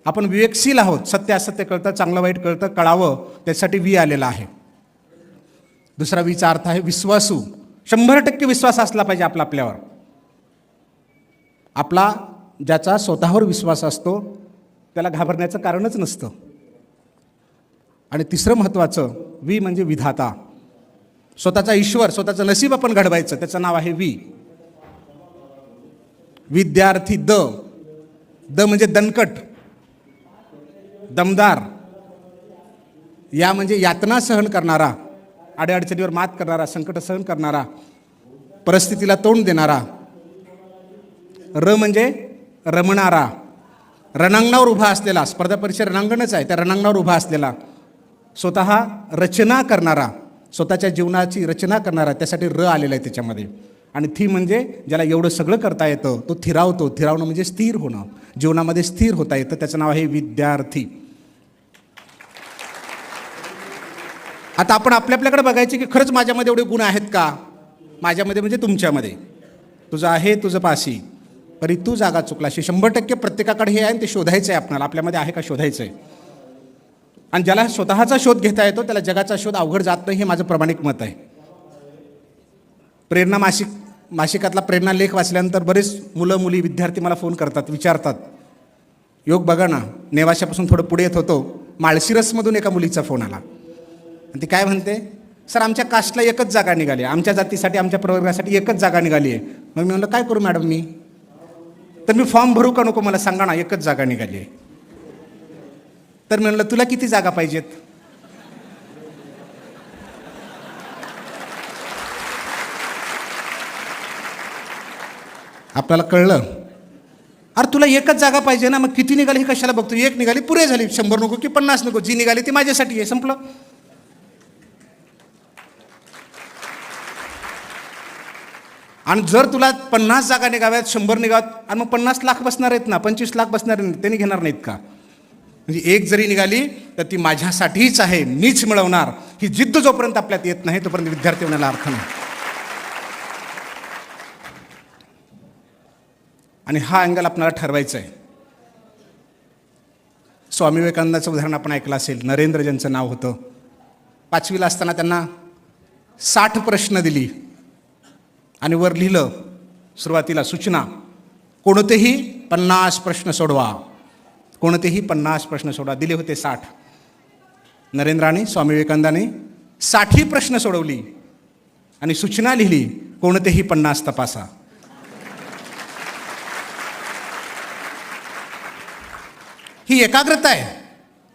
आपण विवेकशील आहोत, सत्य असत्य कळतं, चांगलं वाईट कळतं, कळावं त्यासाठी वी आलेला आहे. दुसरा वीचा अर्थ आहे विश्वासू. 100% विश्वास असला पाहिजे आपल्यावर. आपला ज्याचा स्वतःवर विश्वास असतो त्याला घाबरण्याचं कारणच नसतं. आणि तिसरं महत्त्वाचं वी म्हणजे विधाता. स्वतःचा ईश्वर, स्वतःचं नशीब आपण घडवायचं, त्याचं नाव आहे वी. विद्यार्थी द. द म्हणजे दणकट, दमदार. या म्हणजे यातना सहन करणारा, अडीअडचणीवर मात करणारा, संकट सहन करणारा, परिस्थितीला तोंड देणारा. र म्हणजे रमणारा, रणांगणावर उभा असलेला. स्पर्धा परीक्षा रणांगणच आहे, त्या रणांगणावर उभा असलेला. स्वतः रचना करणारा, स्वतःच्या जीवनाची रचना करणारा, त्यासाठी र आलेला आहे त्याच्यामध्ये. आणि थी म्हणजे ज्याला एवढं सगळं करता येतं, तो थिरावतो. थिरावणं म्हणजे स्थिर होणं, जीवनामध्ये स्थिर होता येतं, त्याचं नाव आहे विद्यार्थी. आता आपण आपल्याकडे बघायचे की खरंच माझ्यामध्ये एवढे गुण आहेत का? माझ्यामध्ये म्हणजे तुमच्यामध्ये. तुझं आहे, तुझं पाशी, परी तू जागा चुकलाशी. 100% प्रत्येकाकडे हे आहे आणि ते शोधायचं आहे आपल्याला. आपल्यामध्ये आहे का शोधायचं आहे. आणि ज्याला स्वतःचा शोध घेता येतो त्याला जगाचा शोध अवघड जात नाही, हे माझं प्रामाणिक मत आहे. प्रेरणा मासिकातला प्रेरणा लेख वाचल्यानंतर बरेच मुलं मुली विद्यार्थी मला फोन करतात, विचारतात. योग बघा ना, नेवाशापासून थोडं पुढे येत होतो, माळशिरसमधून एका मुलीचा फोन आला आणि ती काय म्हणते, सर आमच्या कास्टला एकच जागा निघाली, आमच्या जातीसाठी आमच्या प्रवर्गासाठी एकच जागा निघाली आहे. मग मी म्हणलं काय करू मॅडम मी, तर मी फॉर्म भरू का नको मला सांगा ना, एकच जागा निघाली आहे. तर मी म्हणलं तुला किती जागा पाहिजेत. आपल्याला कळलं, अरे तुला एकच जागा पाहिजे ना, मग किती निघाली हे कशाला बघतो. एक निघाली पुरे झाली, 100 नको की 50 नको, जी निघाली ती माझ्यासाठी आहे, संपलं. आणि जर तुला 50 जागा निघाव्यात, 100 निघाव्यात, आणि मग 50 लाख बसणार आहेत ना, 25 लाख बसणार आहेत, त्यांनी घेणार नाहीत का? म्हणजे एक जरी निघाली तर ती माझ्यासाठीच आहे, मीच मिळवणार, ही जिद्द जोपर्यंत आपल्यात येत नाही तोपर्यंत विद्यार्थी होण्याला अर्थ नाही. आणि हा अँगल आपल्याला ठरवायचा आहे. स्वामी विवेकानंदाचं उदाहरण आपण ऐकलं असेल. नरेंद्र ज्यांचं नाव होतं, 5वीला असताना त्यांना 60 प्रश्न दिली आणि वर लिहिलं सुरुवातीला सूचना, कोणतेही 50 प्रश्न सोडवा, कोणतेही 50 प्रश्न सोडवा. दिले होते 60. नरेंद्राने, स्वामी विवेकानंदाने 60 प्रश्न सोडवली आणि सूचना लिहिली, कोणतेही 50 तपासा. ही एकाग्रता आहे,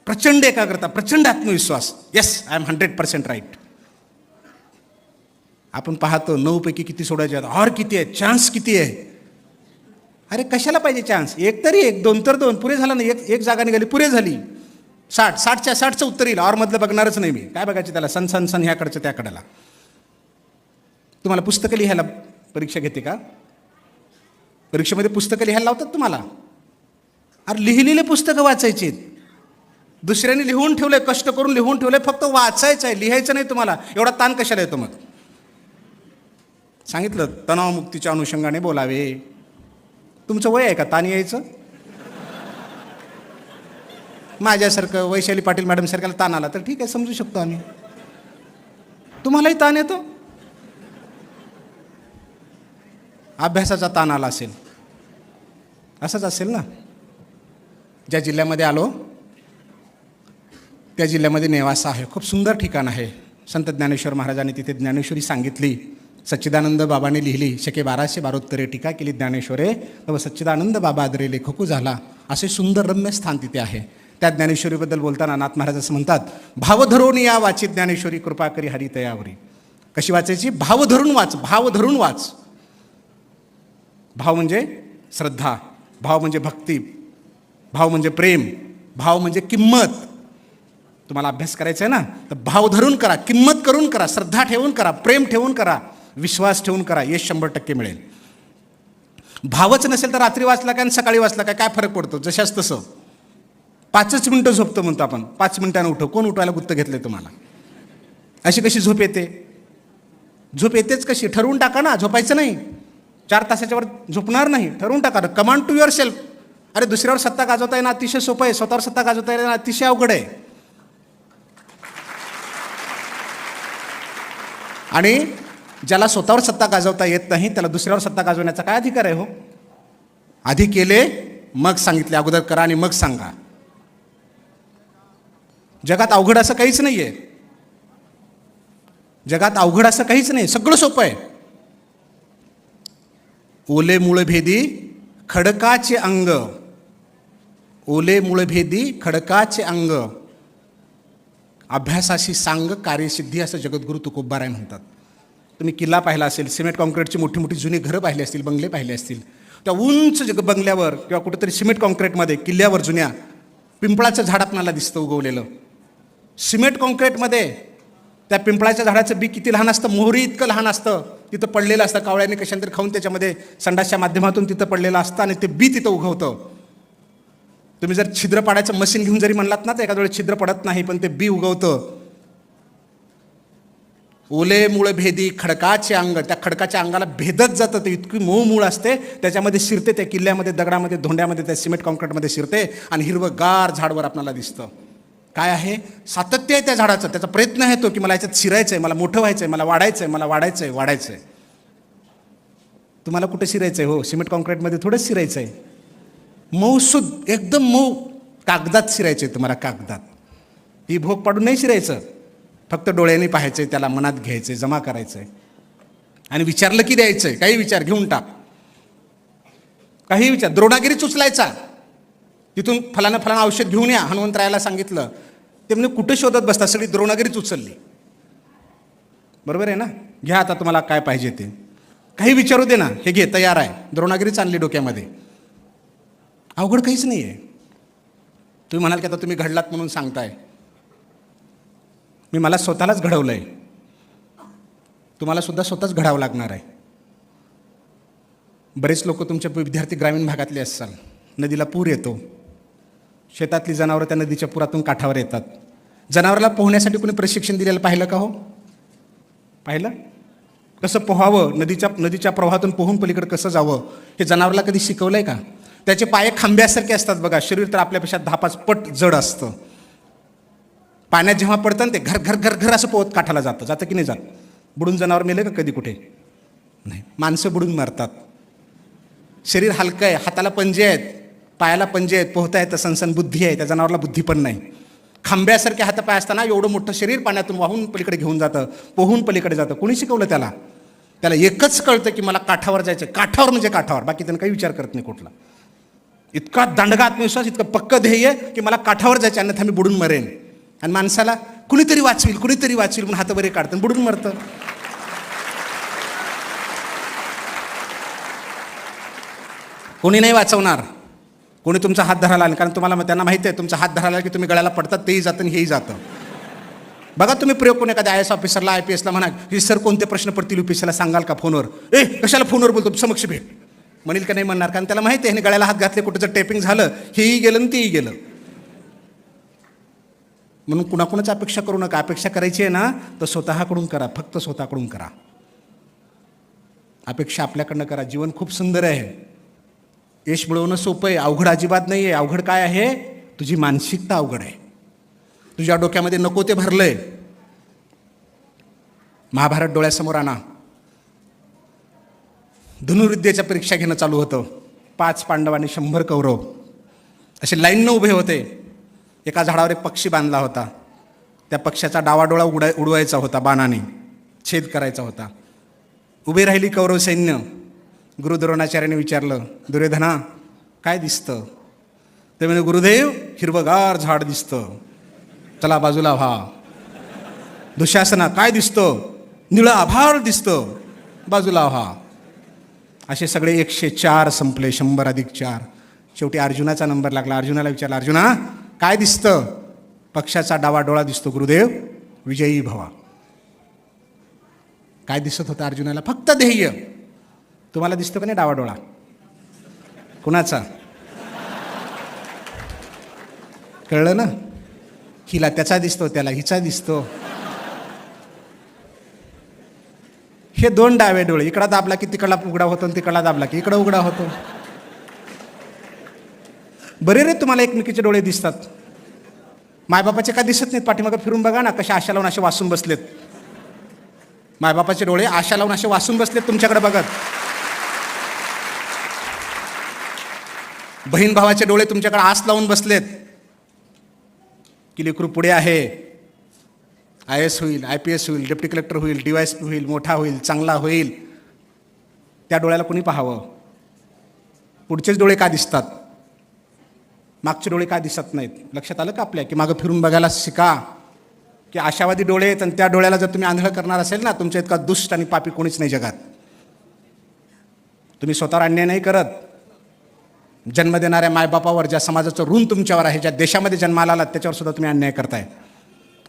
प्रचंड एकाग्रता, प्रचंड आत्मविश्वास. Yes, I am 100% right. आपण पाहतो 9 पैकी किती सोडायचे आहेत, और किती आहे, चान्स किती आहे. अरे कशाला पाहिजे चान्स, एक तरी एक, दोन तर दोन, पुरे झालं नाही. एक जागा निघाली, पुरे झाली. 60चं उत्तर येईल, और मधलं बघणारच नाही मी. काय बघायचं त्याला, सन ह्याकडचं त्याकडेला. तुम्हाला पुस्तकं लिहायला परीक्षा घेते का? परीक्षेमध्ये पुस्तकं लिहायला लावतात तुम्हाला? अरे लिहिलेले पुस्तकं वाचायची. दुसऱ्यांनी लिहून ठेवलंय, कष्ट करून लिहून ठेवलंय, फक्त वाचायचं आहे, लिहायचं नाही तुम्हाला. एवढा ताण कशाला येतो मग? सांगितलं तणावमुक्तीच्या अनुषंगाने बोलावे. तुमचं वय आहे का ताण यायचं? माझ्यासारखं वैशाली पाटील मॅडम सारख्याला ताण आला तर ठीक आहे, समजू शकतो आम्ही. तुम्हालाही ताण येतो, अभ्यासाचा ताण आला असेल, असंच असेल ना. ज्या जिल्ह्यामध्ये आलो त्या जिल्ह्यामध्ये नेवासा आहे, खूप सुंदर ठिकाण आहे. संत ज्ञानेश्वर महाराजांनी तिथे ज्ञानेश्वरी सांगितली, सच्चिदानंद बाबांनी लिहिली. शके 1272 टीका केली ज्ञानेश्वरे, तव सच्चिदानंद बाबा आदरे लेखकू झाला. असे सुंदर रम्य स्थान तिथे आहे. त्या ज्ञानेश्वरीबद्दल बोलताना नाथ महाराज असं म्हणतात, भाव धरून या वाची ज्ञानेश्वरी, कृपा करी हरी तयावरी. कशी वाचायची? भाव धरून वाच, भाव धरून वाच. भाव म्हणजे श्रद्धा, भाव म्हणजे भक्ती, भाव म्हणजे प्रेम, भाव म्हणजे किंमत. तुम्हाला अभ्यास करायचा आहे ना, तर भाव धरून करा, किंमत करून करा, श्रद्धा ठेवून करा, प्रेम ठेवून करा, विश्वास ठेवून करा. यश 100% मिळेल. भावच नसेल तर रात्री वाचला काय आणि सकाळी वाचला काय, काय फरक पडतो? जशाच तसं. 5 मिनिटं झोपतो म्हणतो आपण, 5 मिनिटांना उठव. कोण उठवायला गुत्त घेतलंय तुम्हाला? अशी कशी झोप येते? झोप येतेच कशी? ठरवून टाका ना, झोपायचं नाही. 4 तासाच्या वर झोपणार नाही, ठरवून टाका. कमांड टू युअर सेल्फ, अरे दुसऱ्यावर सत्ता गाजवता येणं अतिशय सोपं आहे, स्वतःवर सत्ता गाजवता येणं अतिशय अवघड आहे. आणि ज्याला स्वतःवर सत्ता गाजवता येत नाही त्याला दुसऱ्यावर सत्ता गाजवण्याचा काय अधिकार आहे हो? आधी केले मग सांगितले, अगोदर करा आणि मग सांगा. जगात अवघड असं काहीच नाही आहे. जगात अवघड असं काहीच नाही, सगळं सोपं आहे. ओले मूळ भेदी खडकाचे अंग, ओले मूळ भेदी खडकाचे अंग, अभ्यासाशी सांग कार्यसिद्धी, असं जगद्गुरू तुकोबाराय म्हणतात. तुम्ही किल्ला पाहिला असेल, सिमेंट कॉन्क्रीटची मोठी मोठी जुनी घरं पाहिली असतील, बंगले पाहिले असतील. त्या उंच बंगल्यावर किंवा कुठेतरी सिमेंट कॉन्क्रीटमध्ये किल्ल्यावर जुन्या पिंपळाचं झाड आपल्याला दिसतं उगवलेलं. सिमेंट कॉन्क्रीटमध्ये त्या पिंपळाच्या झाडाचं बी किती लहान असतं, मोहरी इतकं लहान असतं, तिथं पडलेलं असतं. कावळ्याने कशांतरी खाऊन त्याच्यामध्ये संडासच्या माध्यमातून तिथं पडलेलं असतं आणि ते बी तिथं उगवतं. तुम्ही जर छिद्र पाडायचं मशीन घेऊन जरी म्हणलात ना तर एखाद्या वेळेस छिद्र पडत नाही, पण ते बी उगवतं. ओले मूळ भेदी खडकाचे अंग, त्या खडकाच्या अंगाला भेदत जातं. ते इतकी मऊ मूळ असते, त्याच्यामध्ये शिरते, त्या किल्ल्यामध्ये दगडामध्ये धोंड्यामध्ये त्या सिमेंट कॉन्क्रीटमध्ये शिरते आणि हिरवंगार झाडवर आपल्याला दिसतं. काय आहे? सातत्य आहे त्या झाडाचं. त्याचा प्रयत्न आहे तो की मला याच्यात शिरायचं आहे, मला मोठं व्हायचं आहे, मला वाढायचं आहे, मला वाढायचं आहे, वाढायचं आहे. तुम्हाला कुठं शिरायचं आहे हो? सिमेंट कॉन्क्रीटमध्ये थोडंच शिरायचं आहे. मऊसूद एकदम मऊ कागदात शिरायचं आहे तुम्हाला, कागदात. ही भोग पाडून नाही शिरायचं, फक्त डोळ्यांनी पाहायचं आहे, त्याला मनात घ्यायचं आहे, जमा करायचं आहे आणि विचारलं की द्यायचं आहे. काही विचार घेऊन टाक, काही विचार. द्रोणागिरीच उचलायचा, तिथून फलानं औषध घेऊन या, हनुमंतरायाला सांगितलं. ते म्हणजे कुठे शोधत बसता, सगळी द्रोणागिरीच उचलली. बरोबर आहे ना? घ्या आता तुम्हाला काय पाहिजे ते, काही विचारू दे ना, हे घे, तयार आहे. द्रोणागिरीच आणली डोक्यामध्ये. अवघड काहीच नाही आहे. तुम्ही म्हणाल की आता तुम्ही घडलात म्हणून सांगताय. मी मला स्वतःलाच घडवलं आहे, तुम्हाला सुद्धा स्वतःच घडावं लागणार आहे. बरेच लोक तुमचे विद्यार्थी ग्रामीण भागातले असाल. नदीला पूर येतो, शेतातली जनावरं त्या नदीच्या पुरातून काठावर येतात. जनावराला पोहण्यासाठी कोणी प्रशिक्षण दिलेलं पाहिलं का हो? पाहिलं? कसं पोहावं, नदीच्या प्रवाहातून पोहून पलीकडे कसं जावं, हे जनावराला कधी शिकवलं आहे का? त्याचे पाय खांब्यासारखे असतात बघा, शरीर तर आपल्यापेक्षा 10-5 पट जड असतं. पाण्यात जेव्हा पडतं ना ते घर घर घर घर असं पोहत काठाला जातं की नाही जात? बुडून जनावर मेले का कधी कुठे? नाही. माणसं बुडून मरतात. शरीर हलकं आहे, हाताला पंजे आहेत, पायाला पंजे आहेत, पोहता येतं, सनसन बुद्धी आहे. त्या जनावरला बुद्धी पण नाही. खांब्यासारखे हातपाय असताना एवढं मोठं शरीर पाण्यातून वाहून पलीकडे घेऊन जातं, पोहून पलीकडे जातं. कोणी शिकवलं त्याला? त्याला एकच कळतं की मला काठावर जायचं. काठावर म्हणजे काठावर, बाकी त्यानं काही विचार करत नाही कुठला. इतका दांडगा आत्मविश्वास, इतकं पक्क ध्येय की मला काठावर जायचं, अन्यथा मी बुडून मरेन. आणि माणसाला कुणीतरी वाचवील म्हणून हात बरे काढतं, बुडून मरतं. कोणी नाही वाचवणार. कोणी तुमचा हात धरायला आला, कारण तुम्हाला त्यांना माहिती आहे तुमचा हात धरायला की तुम्ही गळ्याला पडतात, तेही जातं आणि हेही जातं. बघा तुम्ही प्रयोग कोणी एखाद्या IAS ऑफिसरला, IPSला म्हणा की सर कोणते प्रश्न पडतील UPSCला सांगाल का फोनवर? कशाला फोनवर बोलतो, समक्ष भेट म्हणेल का नाही म्हणणार, कारण त्याला माहिती आहे गळ्याला हात घातले, कुठं जर टेपिंग झालं हेही गेलं आणि तेही गेलं. म्हणून कुणाकुणाच अपेक्षा करू नका. अपेक्षा करायची आहे ना तर स्वतःकडून करा, फक्त स्वतःकडून करा. अपेक्षा आपल्याकडनं करा. जीवन खूप सुंदर आहे. यश मिळवणं सोपं आहे, अवघड अजिबात नाही आहे. अवघड काय आहे? तुझी मानसिकता अवघड आहे. तुझ्या डोक्यामध्ये नको ते भरलंय. महाभारत डोळ्यासमोर आणा. धनुर्विद्येच्या परीक्षा घेणं चालू होतं. 5 पांडव आणि 100 कौरव असे लाईननं उभे होते. एका झाडावर एक पक्षी बांधला होता. त्या पक्षाचा डावाडोळा उडवायचा होता, बाणाने छेद करायचा होता. उभी राहिली कौरव सैन्य. गुरु द्रोणाचार्याने विचारलं, दुर्योधना काय दिसतं? ते म्हणजे गुरुदेव हिरवगार झाड दिसतं, चला बाजूला व्हा. दुःशासना काय दिसतं? निळं आभाळ दिसतं, बाजूला व्हा. असे सगळे 104 संपले, 100 अधिक 4. शेवटी अर्जुनाचा नंबर लागला. अर्जुनाला विचारला, अर्जुना काय दिसतं? पक्षाचा डावाडोळा दिसतो गुरुदेव, विजयी भवा. काय दिसत होतं अर्जुनाला? फक्त ध्येय. तुम्हाला दिसतो का नाही डावाडोळा? कुणाचा? कळलं ना? हिला त्याचा दिसतो, त्याला हिचा दिसतो. हे 2 डावे डोळे, इकडा दाबला की तिकडला उघडा होतो आणि तिकडला दाबला की इकडं उघडा होतो. बरे रे तुम्हाला एकमेकीचे डोळे दिसतात. मायबापाचे का दिसत नाहीत? पाठीमागं फिरून बघा ना, कशा आशा लावून असे वाचून बसलेत. मायबापाचे डोळे आशा लावून असे वाचून बसलेत तुमच्याकडे बघत. बहीण भावाचे डोळे तुमच्याकडे आस लावून बसलेत की लेकरू पुढे आहे, IAS होईल, IPS होईल, डेप्टी कलेक्टर होईल, DYSP होईल, मोठा होईल, चांगला होईल. त्या डोळ्याला कोणी पाहावं? पुढचेच डोळे का दिसतात, मागचे डोळे का दिसत नाहीत? लक्षात आलं का आपल्या? की मागं फिरून बघायला शिका. की आशावादी डोळे आहेत आणि त्या डोळ्याला जर तुम्ही आंधळं करणार असेल ना, तुमच्या इतका दुष्ट आणि पापी कोणीच नाही जगात. तुम्ही स्वतःवर अन्याय नाही करत. जन्म देणाऱ्या मायबापावर, ज्या समाजाचं ऋण तुमच्यावर आहे, ज्या देशामध्ये जन्माला आलात त्याच्यावर सुद्धा तुम्ही अन्याय करताय.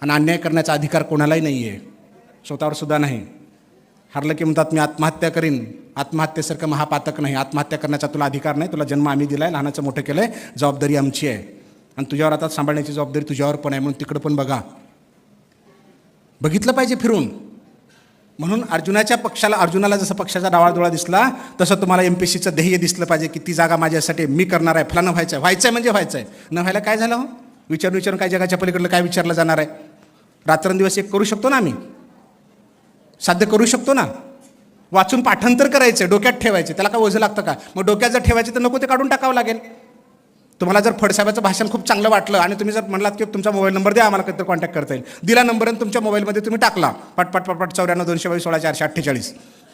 आणि अन्याय करण्याचा अधिकार कोणालाही नाही आहे, स्वतःवर सुद्धा नाही. हरलं की म्हणतात मी आत्महत्या करीन. आत्महत्येसारखं महापातक नाही. आत्महत्या करण्याचा तुला अधिकार नाही. तुला जन्म आम्ही दिला आहे, लहानाचं मोठं केलं आहे, जबाबदारी आमची आहे. आणि तुझ्यावर आता सांभाळण्याची जबाबदारी तुझ्यावर पण आहे. म्हणून तिकडं पण बघा, बघितलं पाहिजे फिरून. म्हणून अर्जुनाला जसं पक्षाचा डावाळडोळा दिसला, तसं तुम्हाला MPSCचं ध्येय दिसलं पाहिजे की ती जागा माझ्यासाठी मी करणार आहे, फलानं व्हायचं आहे. व्हायचं आहे म्हणजे व्हायचं आहे. न व्हायला काय झालं हो? विचारून काय जगाच्या पलीकडलं काय विचारलं जाणार आहे? रात्रंदिवस एक करू शकतो ना आम्ही, साध्य करू शकतो ना. वाचून पाठांतर करायचं, डोक्यात ठेवायचं, त्याला काय ओझं लागतं का? मग डोक्यात जर ठेवायचं तर नको ते काढून टाकावं लागेल. तुम्हाला जर फडसाहेबाचं भाषण खूप चांगलं वाटलं आणि तुम्ही जर म्हणालात की तुमचा मोबाईल नंबर द्या, आम्हाला कधीतरी कॉन्टॅक्ट करता येईल, दिला नंबर आणि तुमच्या मोबाईलमध्ये तुम्ही टाकला पटपट 94 222 16 448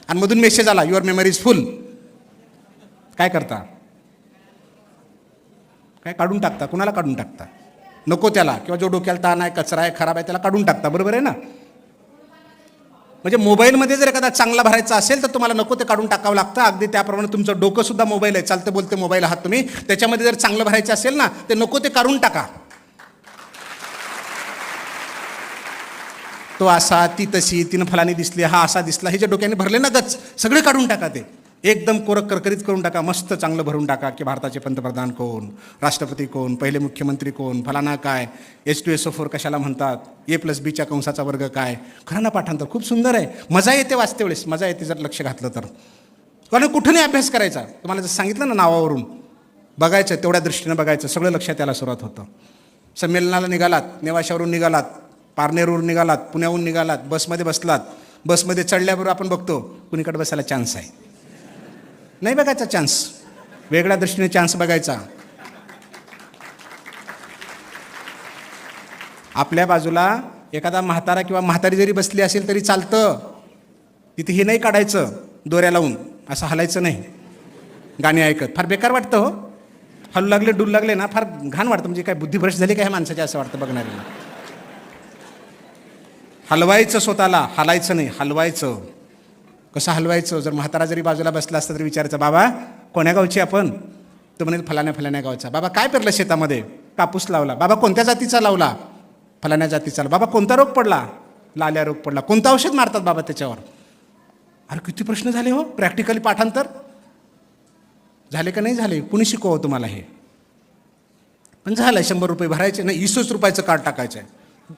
आणि मधून मेसेज आला युअर मेमरी इज फुल, काय करता? काय काढून टाकता? कुणाला काढून टाकता? नको त्याला. किंवा जो डोक्याला ताण आहे, कचरा आहे, खराब आहे, त्याला काढून टाकता. बरोबर आहे ना? म्हणजे मोबाईलमध्ये जर एखादा चांगला भरायचा असेल तर तुम्हाला नको ते काढून टाकावं लागतं. अगदी त्याप्रमाणे तुमचं डोकं सुद्धा मोबाईल आहे, चालतं बोलते मोबाईल आहात तुम्ही. त्याच्यामध्ये जर चांगलं भरायचं असेल ना, ते नको ते काढून टाका. तो असा, ती तशी, तिनं फलानी दिसली, हा असा दिसला, हे जे डोक्याने भरले ना गच, सगळे काढून टाका. ते एकदम कोरक करकरीत करून टाका. मस्त चांगलं भरून टाका की भारताचे पंतप्रधान कोण, राष्ट्रपती कोण, पहिले मुख्यमंत्री कोण, फलाना काय, H2SO4 कशाला म्हणतात, A+B च्या कंसाचा वर्ग काय. खरं ना, पाठांतर खूप सुंदर आहे. मजा येते वाचते वेळेस, मजा येते जर लक्ष घातलं तर. कारण कुठं नाही अभ्यास करायचा. तुम्हाला जर सांगितलं ना नावावरून बघायचं, तेवढ्या दृष्टीनं बघायचं, सगळं लक्षात यायला सुरुवात होतं. संमेलनाला निघालात, नेवाशावरून निघालात, पारनेरवरून निघालात, पुण्याहून निघालात, बसमध्ये बसलात, बसमध्ये चढल्याबरोबर आपण बघतो कुणीकडे बसायला चान्स आहे. नाही बघायचा चान्स, वेगळ्या दृष्टीने चान्स बघायचा. आपल्या बाजूला एखादा म्हातारा किंवा म्हातारी जरी बसली असेल तरी चालतं. तिथे हे नाही काढायचं दोऱ्या लावून, असं हलायचं नाही गाणी ऐकत. फार बेकार वाटतं हो. हलू लागले, डुल लागले ना, फार घाण वाटतं. म्हणजे काय बुद्धिभ्रष्ट झाली काय ह्या माणसाची, असं वाटतं बघणाऱ्याला. हलवायचं स्वतःला, हलायचं नाही, हलवायचं. कसं हलवायचं? जर म्हातारा जरी बाजूला बसला असता तरी विचारायचं, बाबा कोण्या गावची आपण? तो म्हणेल फलाण्या गावचा. बाबा काय पेरलं शेतामध्ये? कापूस लावला. बाबा कोणत्या जातीचा लावला? फलाण्या जातीचा. बाबा कोणता रोग पडला? लाल्या रोग पडला. कोणतं औषध मारतात बाबा त्याच्यावर? अरे किती प्रश्न झाले हो. प्रॅक्टिकली पाठांतर झाले का नाही झाले? कुणी शिकवलं तुम्हाला हे? पण झालं. 100 रुपये भरायचे नाही, 20 रुपयाचं कार्ड टाकायचं आहे.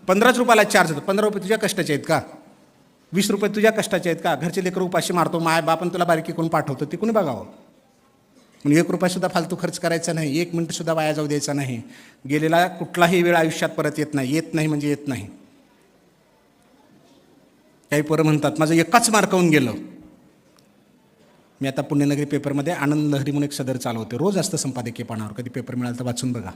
15 रुपयाला चार्ज होतो. 15 रुपये तुझ्या कष्टाचे आहेत का? 20 रुपये तुझ्या कष्टाचे आहेत का? घरचे लेकरं उपाशी मारतो, माय बापन तुला बारकी करून पाठवतो, ते कोणी बघावं? म्हणजे 1 रुपयासुद्धा फालतू खर्च करायचा नाही, 1 मिनिटसुद्धा वाया जाऊ द्यायचा नाही. गेलेला कुठलाही वेळ आयुष्यात परत येत नाही. येत नाही म्हणजे येत नाही. काही पोरं म्हणतात माझं एकाच मार्कावून गेलं. मी आता पुण्यनगरी पेपरमध्ये आनंद लहरी म्हणून एक सदर चालवते, रोज असतं संपादकीय पानावर, कधी पेपर मिळाला तर वाचून बघा.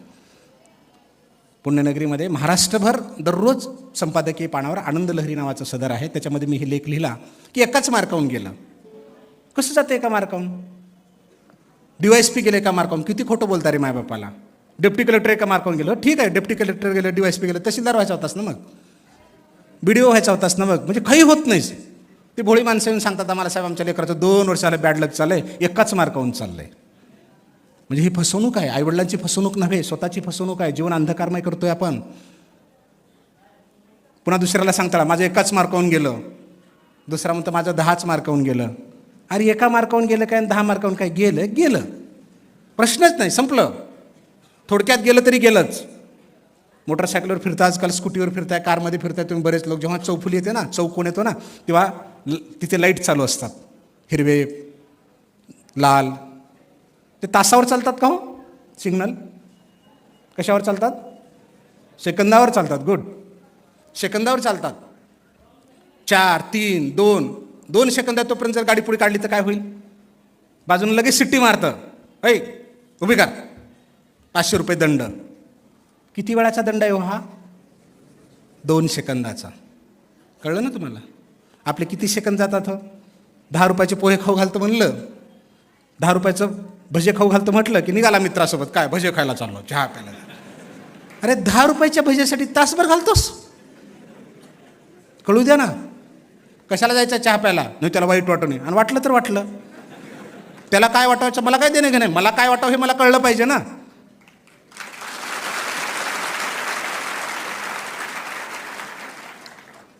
पुण्यनगरीमध्ये महाराष्ट्रभर दररोज संपादकीय पानावर आनंद लहरी नावाचं सदर आहे. त्याच्यामध्ये मी हे लेख लिहिला की एकाच मार्कावून गेलं. कसं जातं एका मार्कावून? DYSP गेले एका मार्कावून. किती खोटं बोलता रे मायबापाला. डेप्टी कलेक्टर एका मार्कावून गेलं, ठीक आहे, डेप्टी कलेक्टर गेलं, DYSP गेलं, तहसीलदार व्हायचा होतास ना मग, BDO व्हायचा होतास ना मग. म्हणजे काही होत नाहीच. ते भोळी माणसं येऊन सांगतात आम्हाला, साहेब आमच्या लेकराचं 2 वर्ष झालं बॅड लक चाललंय, एकाच मार्कावून चाललंय. म्हणजे ही फसवणूक आहे. आईवडिलांची फसवणूक नव्हे, स्वतःची फसवणूक आहे. जीवन अंधकारमय करतोय आपण. पुन्हा दुसऱ्याला सांगता माझं एकाच मार्कावून गेलं, दुसरा म्हणतो माझं 10च मार्कावून गेलं. अरे एका मार्कावून गेलं काय आणि 10 मार्कावून काय? गेलं गेलं, प्रश्नच नाही, संपलं. थोडक्यात गेलं तरी गेलंच. मोटरसायकलवर फिरता, आजकाल स्कूटीवर फिरताय, कारमध्ये फिरताय तुम्ही बरेच लोक. जेव्हा चौफुली येते ना, चौकोन येतो ना, तेव्हा तिथे लाईट चालू असतात, हिरवे लाल. ते तासावर चालतात का हो सिग्नल? कशावर चालतात? सेकंदावर चालतात. गुड, सेकंदावर चालतात. 4, 3, 2 सेकंदात तोपर्यंत जर गाडी पुढे काढली तर काय होईल? बाजूने लगेच सिट्टी मारतं, ऐ उभी कर, 500 रुपये दंड. किती वेळाचा दंड आहे हो हा? 2 सेकंदाचा. कळलं ना तुम्हाला? आपले किती सेकंद जातात? 10 रुपयाचे पोहे खाऊ घालतं म्हणलं, 10 रुपयाचं भजे खाऊ घालतं म्हटलं की निघाला मित्रासोबत, काय भजे खायला चाललो, चहा प्यायला. अरे 10 रुपयाच्या भजेसाठी तासभर घालतोस? कळू द्या ना. कशाला जायचं चहा प्यायला? नाही त्याला वाईट वाटू नये. आणि वाटलं तर वाटलं, त्याला काय वाटायचं मला काय देणं घेणं? मला काय वाटावं हे मला कळलं पाहिजे ना.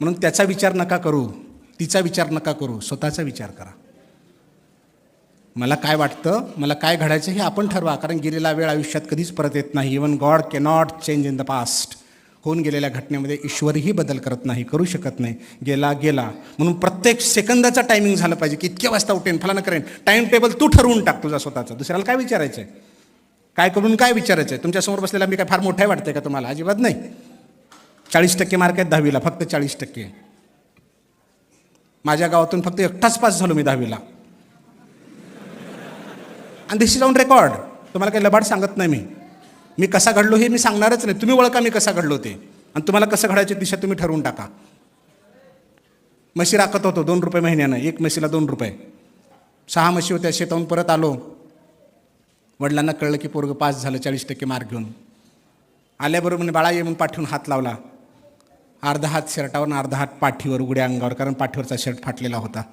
म्हणून त्याचा विचार नका करू, तिचा विचार नका करू, स्वतःचा विचार करा. मला काय वाटतं, मला काय घडायचं हे आपण ठरवा. कारण गेलेला वेळ आयुष्यात कधीच परत येत नाही. Even God cannot change in the past. होऊन गेलेल्या घटनेमध्ये ईश्वरही बदल करत नाही, करू शकत नाही. गेला गेला. म्हणून प्रत्येक सेकंदाचा टायमिंग झालं पाहिजे की इतक्या वाजता उठेन, फलाना करेन. टाईम टेबल तू ठरवून टाक तुझा स्वतःचा. दुसऱ्याला काय विचारायचं आहे? काय करून काय विचारायचं आहे? तुमच्यासमोर बसलेला मी काय फार मोठं वाटतंय का तुम्हाला? अजिबात नाही. 40% मार्क आहेत 10वीला, फक्त 40%. माझ्या गावातून फक्त एकटाच पास झालो मी 10वीला. आणि दिस इज ऑन रेकॉर्ड. तुम्हाला काही लबाड सांगत नाही मी कसा घडलो हे मी सांगणारच नाही. तुम्ही ओळखा मी कसा घडलो ते, आणि तुम्हाला कसं घडायची दिशा तुम्ही ठरवून टाका. म्हशी राखत होतो 2 रुपये महिन्यानं, एक म्हशीला 2 रुपये. 6 म्हशी होत्या. शेताहून परत आलो. वडिलांना कळलं की पोरगं पास झालं 40% मार्क घेऊन. आल्याबरोबर म्हणे बाळा ये म्हणून पाठीवरून हात लावला. अर्धा हात शर्टावर आणि अर्धा हात पाठीवर, उघड्या अंगावर, कारण पाठीवरचा शर्ट फाटलेला होता.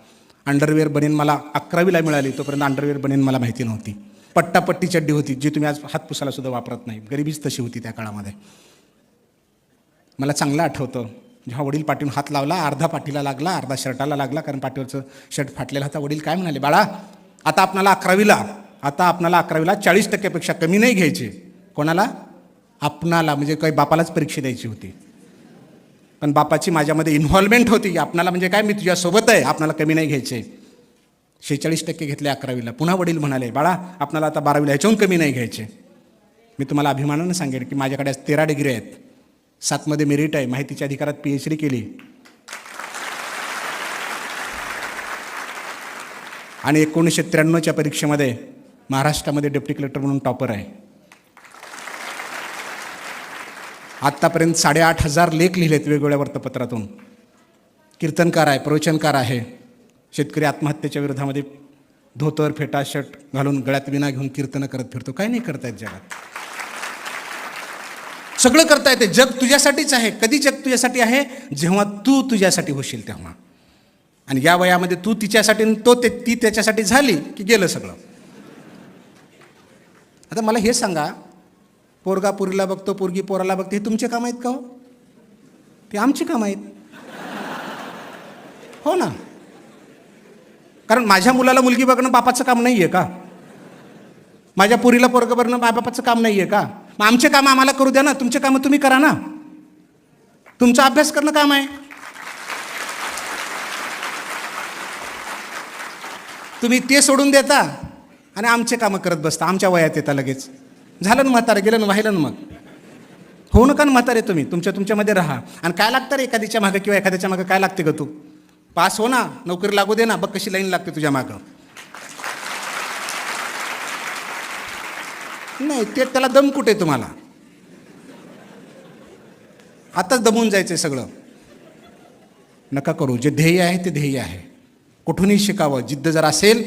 अंडरवेअर बनेन मला 11वीला मिळाली. तोपर्यंत अंडरवेअर बनेन मला माहिती नव्हती. पट्टापट्टी चड्डी होती जी तुम्ही आज हातपुसाला सुद्धा वापरत नाही. गरिबीच तशी होती त्या काळामध्ये. मला चांगलं आठवतं जेव्हा वडील पाठीवरून हात लावला, अर्धा पाठीला लागला, अर्धा शर्टाला लागला, कारण पाठीवरचं शर्ट फाटलेला होता. वडील काय म्हणाले, बाळा आता आपणाला 11वीला 40%पेक्षा कमी नाही घ्यायचे. कोणाला? आपणाला. म्हणजे काही बापालाच परीक्षा द्यायची होती. पण बापाची माझ्यामध्ये इन्व्हॉल्वमेंट होती. आपणाला म्हणजे काय, मी तुझ्यासोबत आहे, आपणाला कमी नाही घ्यायचे. 46% घेतले 11वीला. पुन्हा वडील म्हणाले, बाळा आपणाला आता 12वीला ह्याच्याहून कमी नाही घ्यायचे. मी तुम्हाला अभिमानानं सांगेन की माझ्याकडे आज 13 डिग्री आहेत. 7मध्ये मेरिट आहे. माहितीच्या अधिकारात PhD केली. आणि 1993च्या परीक्षेमध्ये महाराष्ट्रामध्ये डेप्टी कलेक्टर म्हणून टॉपर आहे. आत्तापर्यंत 8,500 लेख लिहिलेत वेगवेगळ्या वृत्तपत्रातून. कीर्तनकार आहे, प्रवचनकार आहे. शेतकरी आत्महत्येच्या विरोधामध्ये धोतर, फेटा, शर्ट घालून गळ्यात विना घेऊन कीर्तनं करत फिरतो. काय नाही करतायत जगात? सगळं करता येते. जग तुझ्यासाठीच आहे. कधी जग तुझ्यासाठी आहे? जेव्हा तू तुझ्यासाठी होशील तेव्हा. आणि या वयामध्ये तू तिच्यासाठी, ती त्याच्यासाठी झाली की गेलं सगळं. आता मला हे सांगा, पोरगा पोरीला बघतो, पोरगी पोराला बघते, हे तुमचे काम आहेत का हो? ते आमची काम आहेत. हो ना. कारण माझ्या मुलाला मुलगी बघणं बापाचं काम नाही आहे का? माझ्या पोरीला पोरगं बघणं बापाचं काम नाही आहे का? मग आमचे कामं आम्हाला करू द्या ना. तुमचे कामं तुम्ही करा ना. तुमचा अभ्यास करणं काम आहे. तुम्ही ते सोडून देता आणि आमचे कामं करत बसता. आमच्या वयात येता लगेच. झालं ना म्हातारं, गेलं ना, वाहिलं ना. मग होऊ नका ना म्हातारे. तुम्ही तुमच्यामध्ये राहा. आणि काय लागतं रे एखाद्याच्या मागं किंवा एखाद्याच्या मागं? काय लागते ग? तू पास हो ना, नोकरी लागू दे ना. बघ कशी लाईन लागते तुझ्या मागं. नाही ते त्याला दम कुठे तुम्हाला? आताच दमून जायचंय सगळं. नका करू. जे ध्येय आहे ते ध्येय आहे. कुठूनही शिकावं. जिद्द जर असेल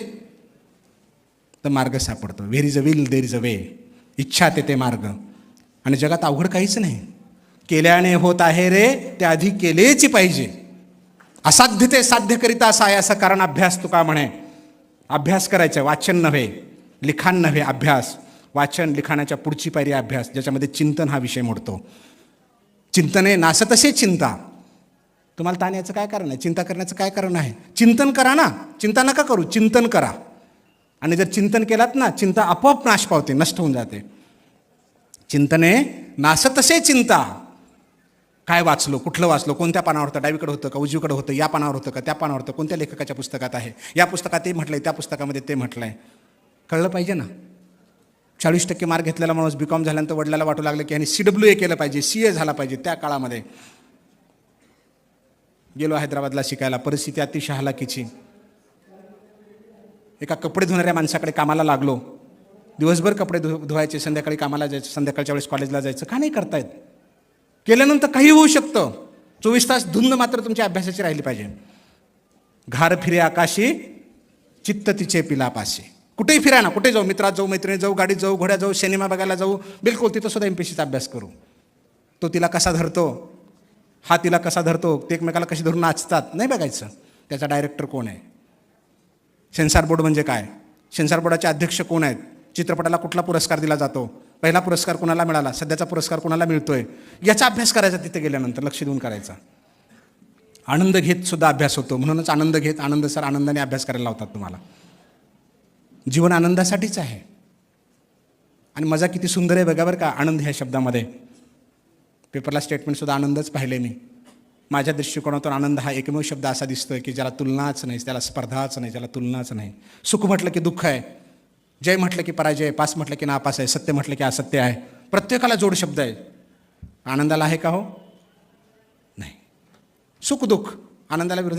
तर मार्ग सापडतो. Where is a will there is a way. इच्छा ते मार्ग. आणि जगात अवघड काहीच नाही. केल्याने होत आहे रे, ते आधी केलेच पाहिजे. असाध्य ते साध्य करिता असा आहे, असं कारण अभ्यास तुका म्हणे. अभ्यास करायचा, वाचन नव्हे, लिखाण नव्हे, अभ्यास. वाचन लिखाणाच्या पुढची पायरी अभ्यास, ज्याच्यामध्ये चिंतन हा विषय मोडतो. चिंतने नासतसे चिंता. तुम्हाला ताण याचं काय कारण आहे? चिंता करण्याचं काय कारण आहे? चिंतन करा ना. चिंता नका करू, चिंतन करा. आणि जर चिंतन केलात ना, चिंता आपोआप नाश पावते, नष्ट होऊन जाते. चिंतने नासतसे चिंता. काय वाचलो, कुठलं वाचलो, कोणत्या पानावर होतं, डावीकडे होतं का उजवीकडे होतं, या पानावर होतं का त्या पानावर होतं, कोणत्या लेखकाच्या पुस्तकात आहे, या पुस्तकात ते म्हटलंय, त्या पुस्तकामध्ये ते म्हटलंय. कळलं पाहिजे ना. 40% मार्क घेतलेला माणूस बी कॉम झाल्यानंतर वडिलाला वाटू लागलं की यांनी CWA केलं पाहिजे, CA झाला पाहिजे. त्या काळामध्ये गेलो हैदराबादला शिकायला. परिस्थिती अतिशय हलाखीची. एका कपडे धुणाऱ्या माणसाकडे कामाला लागलो. दिवसभर कपडे धुवायचे, संध्याकाळी कामाला जायचं, संध्याकाळच्या वेळेस कॉलेजला जायचं. का नाही करतायत? केल्यानंतर काही होऊ शकतं. 24 तास धुंद मात्र तुमच्या अभ्यासाची राहिली पाहिजे. घार फिरे आकाशी, चित्त तिचे पिलापाशी. कुठेही फिरा ना, कुठे जाऊ, मित्रात जाऊ, मैत्रिणी जाऊ, गाडीत जाऊ, घोड्यात जाऊ, सिनेमा बघायला जाऊ, बिलकुल तिथं सुद्धा MPSCचा अभ्यास करू. तो तिला कसा धरतो, हा तिला कसा धरतो, ते एकमेकाला कशी धरून नाचतात, नाही बघायचं. त्याचा डायरेक्टर कोण आहे, सेन्सॉर बोर्ड म्हणजे काय, सेन्सॉर बोर्डाचे अध्यक्ष कोण आहेत, चित्रपटाला कुठला पुरस्कार दिला जातो, पहिला पुरस्कार कोणाला मिळाला, सध्याचा पुरस्कार कोणाला मिळतोय, याचा अभ्यास करायचा. तिथे गेल्यानंतर लक्ष देऊन करायचा. आनंद घेत सुद्धा अभ्यास होतो. म्हणूनच आनंद घेत, आनंद सर आनंदाने अभ्यास करायला लावतात तुम्हाला. जीवन आनंदासाठीच आहे. आणि मजा किती सुंदर आहे बघा बरं का आनंद ह्या शब्दामध्ये. पेपरला स्टेटमेंटसुद्धा आनंदच पाहिले मी. माझ्या दृष्टिकोनातून आनंद हा एकमेव शब्द असा दिसतोय की ज्याला तुलनाच नाही, त्याला स्पर्धाच नाही, ज्याला तुलनाच नाही. सुख म्हटलं की दुःख आहे, जय म्हटलं की पराजय, पास म्हटलं की नापास आहे, सत्य म्हटलं की असत्य आहे. प्रत्येकाला जोड शब्द आहे. आनंदाला आहे का हो? नाही. सुख दुःख आनंदाला विरोध